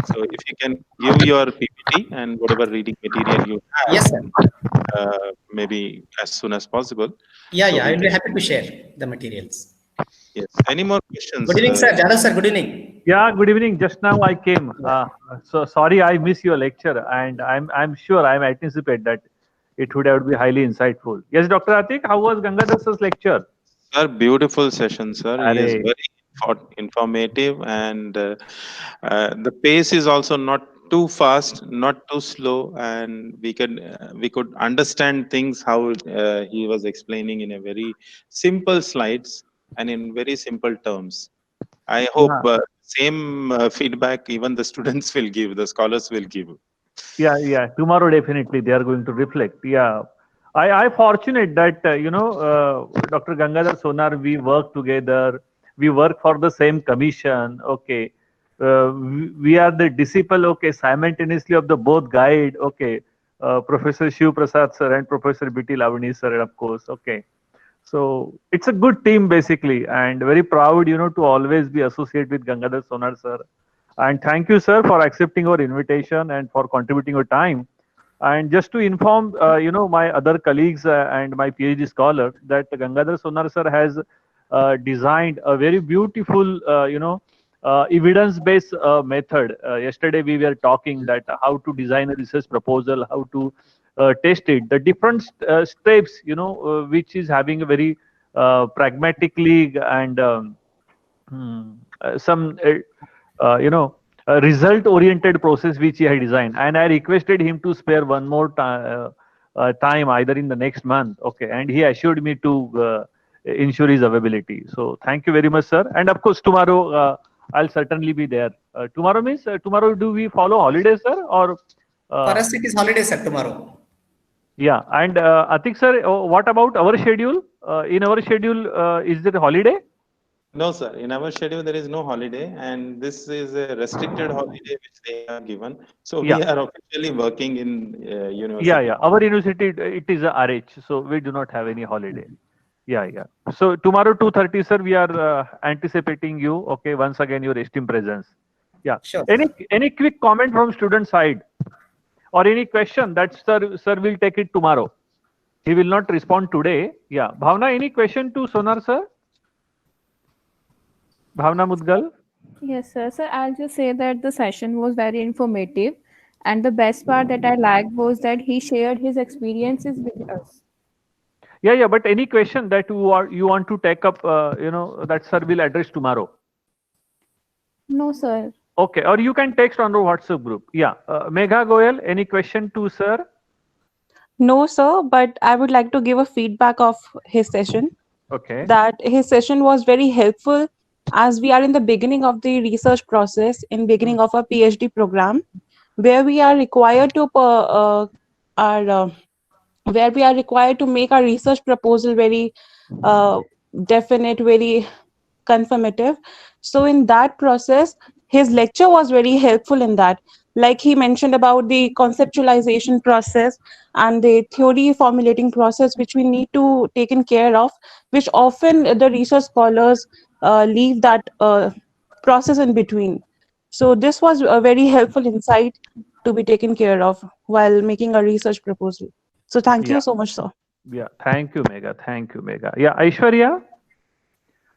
So if you can give your PPT and whatever reading material you have, Yes, sir. maybe as soon as possible. Yeah, So yeah. we I will be can- happy to share the materials. Yes. Any more questions? Good evening, sir. Jadhav sir, good evening. Yeah, good evening. Just now I came. So sorry I missed your lecture, and I'm sure I anticipate that it would have to be highly insightful. Yes, Dr. Atik, how was Gangadhar sir's lecture? Sir, beautiful session, sir. He is Arey. very informative, and the pace is also not too fast, not too slow, and we could understand things how he was explaining in a very simple slides and in very simple terms. I hope same feedback even the students will give, the scholars will give. Yeah. Tomorrow definitely they are going to reflect. Yeah, I fortunate that Dr. Gangadhar Sonar, we work together. We work for the same commission. Okay, we are the disciple. Okay, simultaneously of the both guide. Okay, Professor Shiv Prasad sir and Professor B.T. Lavani sir, of course. Okay. So it's a good team basically, and very proud, to always be associated with Gangadhar Sonar sir. And thank you, sir, for accepting our invitation and for contributing your time. And just to inform, my other colleagues and my PhD scholar that Gangadhar Sonar sir has designed a very beautiful, evidence-based method. Yesterday we were talking that how to design a research proposal, how to test it, the different steps, which is having a very pragmatically and some a result-oriented process which he had designed. And I requested him to spare one more time, either in the next month. Okay, and he assured me to ensure his availability. So thank you very much, sir. And of course, tomorrow I'll certainly be there. Tomorrow means tomorrow. Do we follow holidays, sir, or? For us, it is holiday, sir, tomorrow. Yeah, and Atik sir, what about our schedule? In our schedule, is there a holiday? No, sir. In our schedule, there is no holiday, and this is a restricted holiday which they have given. So we Yeah. are officially working in Yeah, university. yeah. Our university, it is a RH, so we do not have any holiday. Yeah, yeah. So tomorrow 2:30, sir, we are anticipating you. Okay, once again, your esteemed presence. Yeah. Sure. Any quick comment from student side, or any question that sir will take it tomorrow. He will not respond today. Yeah. Bhavna, any question to Sonar sir? Bhavna Mudgal? Yes, sir. So I'll just say that the session was very informative, and the best part that I liked was that he shared his experiences with us. Yeah, yeah. But any question that you want to take up, that sir will address tomorrow. No, sir. Okay, or you can text on the WhatsApp group. Yeah. Megha Goyal, any question to sir? No, sir, but I would like to give a feedback of his session. Okay. That his session was very helpful as we are in the beginning of the research process, in beginning of a PhD program, where we are required to where we are required to make our research proposal very definite, very confirmative. So in that process, his lecture was very helpful in that. Like he mentioned about the conceptualization process and the theory formulating process, which we need to taken care of, which often the research scholars leave that process in between. So this was a very helpful insight to be taken care of while making a research proposal. So thank Yeah. you so much, sir. Yeah. Thank you, Megha. Thank you, Megha. Yeah. Aishwarya?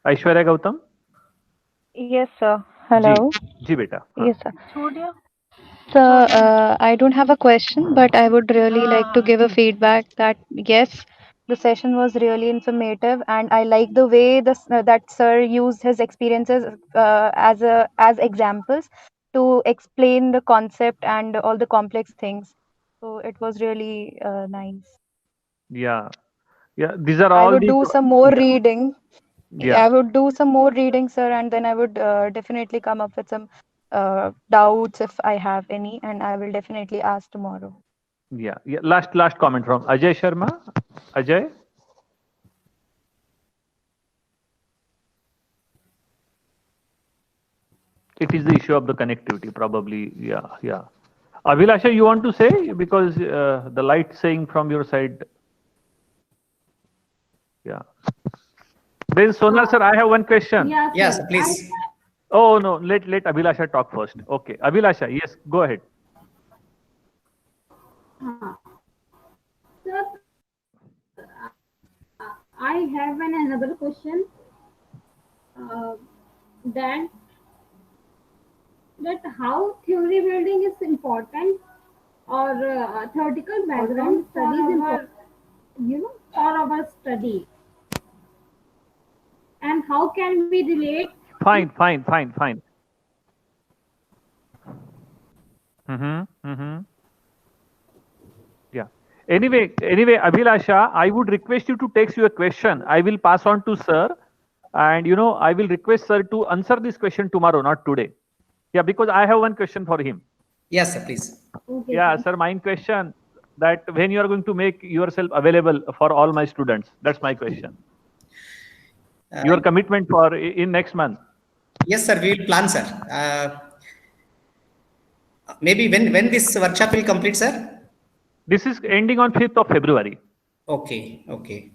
Aishwarya Gautam? Yes, sir. Hello. Ji beta. Yes, sir. So, I don't have a question, but I would really like to give a feedback that yes, the session was really informative, and I like the way that sir used his experiences as examples to explain the concept and all the complex things. So it was really nice. Yeah. Yeah. These are I all would the. do some more reading. Yeah. I would do some more reading, sir, and then I would definitely come up with some doubts if I have any, and I will definitely ask tomorrow. Yeah. Yeah. Last comment from Ajay Sharma. Ajay? It is the issue of the connectivity, probably. Yeah. Yeah. Abhilasha, you want to say? Because the light saying from your side. Yeah. Then Sonar sir, I have one question. Yes, Yes, sir. please. Oh no, let Abhilasha talk first. Okay. Abhilasha, yes, go ahead. Sir, I have another question. That how theory building is important, or theoretical background studies important, for our study, and how can we relate? Fine. Yeah. Anyway, Abhilasha, I would request you to text your question. I will pass on to sir, and I will request sir to answer this question tomorrow, not today. Yeah, because I have one question for him. Yes, sir, please. Okay, Yeah, sir. sir, my question that when you are going to make yourself available for all my students, that's my question. Your commitment for in next month. Yes, sir, we will plan, sir. Maybe when this workshop will complete, sir? This is ending on 5th of February. Okay.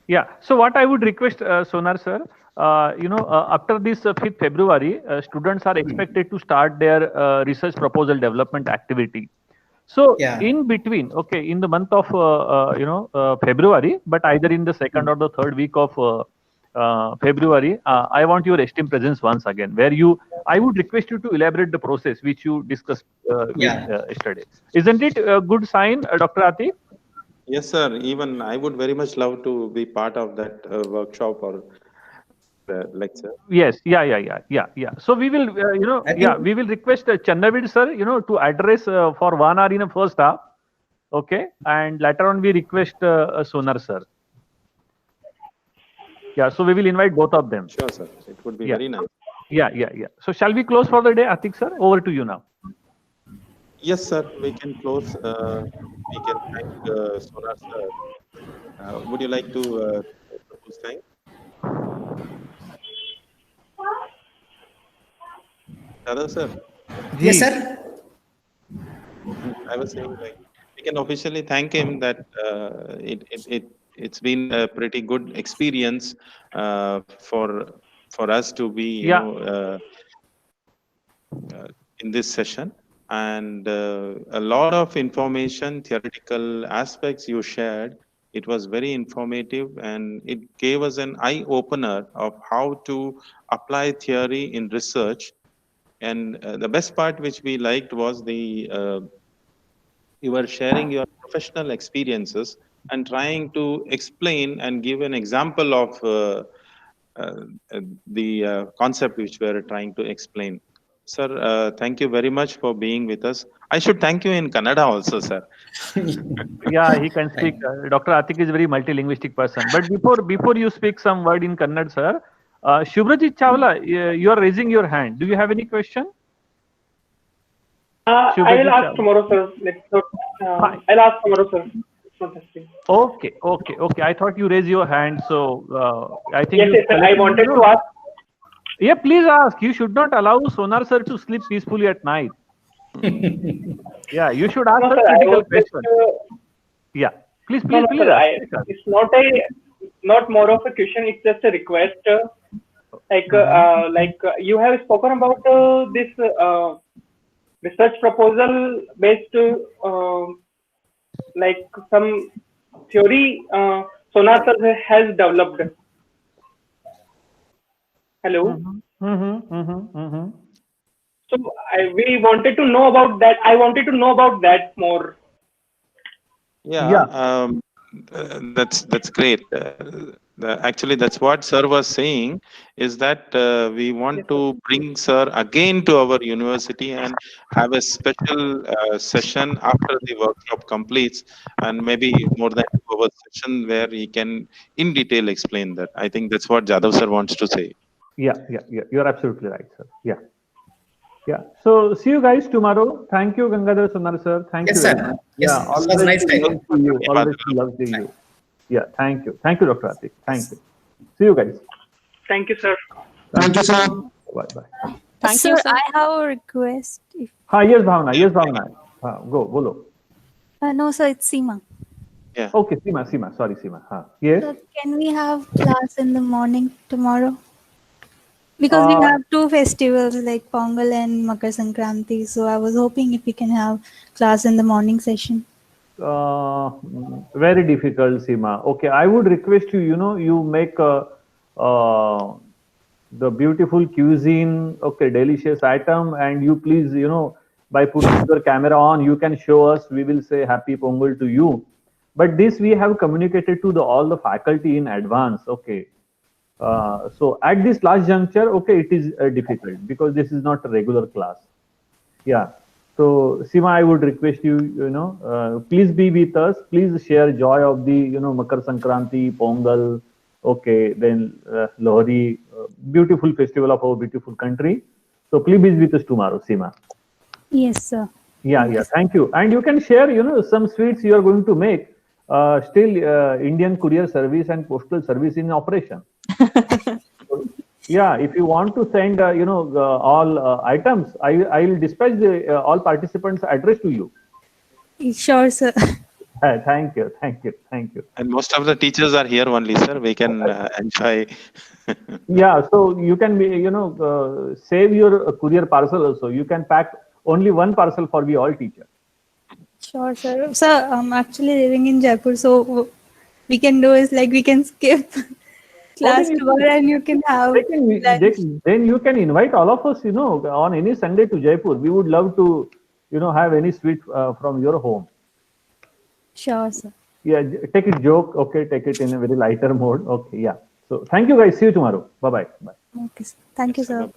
Yeah. So what I would request, Sonar sir, after this 5th February, students are expected to start their research proposal development activity. So Yeah. in between, okay, in the month of February, but either in the second or the third week of February, I want your esteemed presence once again, where I would request you to elaborate the process which you discussed yesterday. Isn't it a good sign, Dr. Atif? Yes, sir. Even I would very much love to be part of that workshop or lecture. Yes. Yeah. So we will, we will request Channavid sir, to address for 1 hour in the first half. Okay. And later on we request Sonar sir. Yeah. So we will invite both of them. Sure, sir. It would be very nice. Yeah. So shall we close for the day, Atik sir? Over to you now. Yes, sir. We can close. We can thank Sonar sir. Would you like to propose thank? Jadhav sir, Yes, Ji. sir. I was saying like we can officially thank him that it's been a pretty good experience for us to be Yeah. In this session, and a lot of information, theoretical aspects you shared. It was very informative, and it gave us an eye opener of how to apply theory in research. And the best part which we liked was you were sharing your professional experiences and trying to explain and give an example of the concept which we are trying to explain. Sir, thank you very much for being with us. I should thank you in Kannada also, sir. Yeah, he can speak. Dr. Atik is a very multilinguistic person. But before you speak some word in Kannada, sir, Shubhrajit Chawla, you are raising your hand. Do you have any question? I will Shubhrajit ask Chawla. tomorrow, sir. I'll ask tomorrow, sir. It's not necessary. Okay. I thought you raised your hand, so I think Yes, you yes, sir. I wanted to ask. Yeah, please ask. You should not allow Sonar sir to sleep peacefully at night. Yeah, you should ask No, such sir, I critical was just. questions. Yeah, please No, ask. sir, Please ask. it's not more of a question. It's just a request. You have spoken about this research proposal based like some theory Sonar sir has developed. Hello. So we wanted to know about that. I wanted to know about that more. Yeah. That's great. Actually, that's what sir was saying, is that we want to bring sir again to our university and have a special session after the workshop completes, and maybe more than 2 hours session where he can in detail explain that. I think that's what Jadhav sir wants to say. Yeah. You're absolutely right, sir. Yeah. So see you guys tomorrow. Thank you, Gangadhar Sonar sir. Thank Yes, you sir. very much. Yes, Yeah, it always was nice time. love to you. Always love to you. Yeah, thank you. Thank you, Dr. Atik. Thank you. See you guys. Thank you, sir. Thank you, sir. Bye. Thank Sir, you, sir. I have a request. Yes, Bhavna. Go, bolo. No, sir, it's Seema. Okay, Seema. Sorry, Seema. Yes. So can we have class in the morning tomorrow? Because we have two festivals like Pongal and Makar Sankranti. So I was hoping if we can have class in the morning session. Very difficult, Seema. Okay, I would request you, you make the beautiful cuisine, okay, delicious item, and you please, by putting your camera on, you can show us. We will say Happy Pongal to you. But this we have communicated to all the faculty in advance, okay. So at this last juncture, okay, it is difficult because this is not a regular class. Yeah. So Seema, I would request you, please be with us. Please share joy of the, Makar Sankranti, Pongal, okay, then Lohri, beautiful festival of our beautiful country. So please be with us tomorrow, Seema. Yes, sir. Yeah. Thank you. And you can share, some sweets you are going to make. Still, Indian Courier Service and Postal Service in operation. Yeah, if you want to send, all items, I will dispatch all participants' address to you. Sure, sir. Thank you. And most of the teachers are here only, sir. We can enjoy. Yeah, so you can be, save your courier parcel also. You can pack only one parcel for the all teachers. Sure, sir. Sir, I'm actually living in Jaipur, so we can do is like we can skip class tomorrow and you can have then you can invite all of us, on any Sunday to Jaipur. We would love to, have any sweet from your home. Sure, sir. Yeah, take it joke, okay, take it in a very lighter mode. Okay, yeah. So thank you guys. See you tomorrow. Bye-bye. Bye. Okay, sir. Thank you, sir.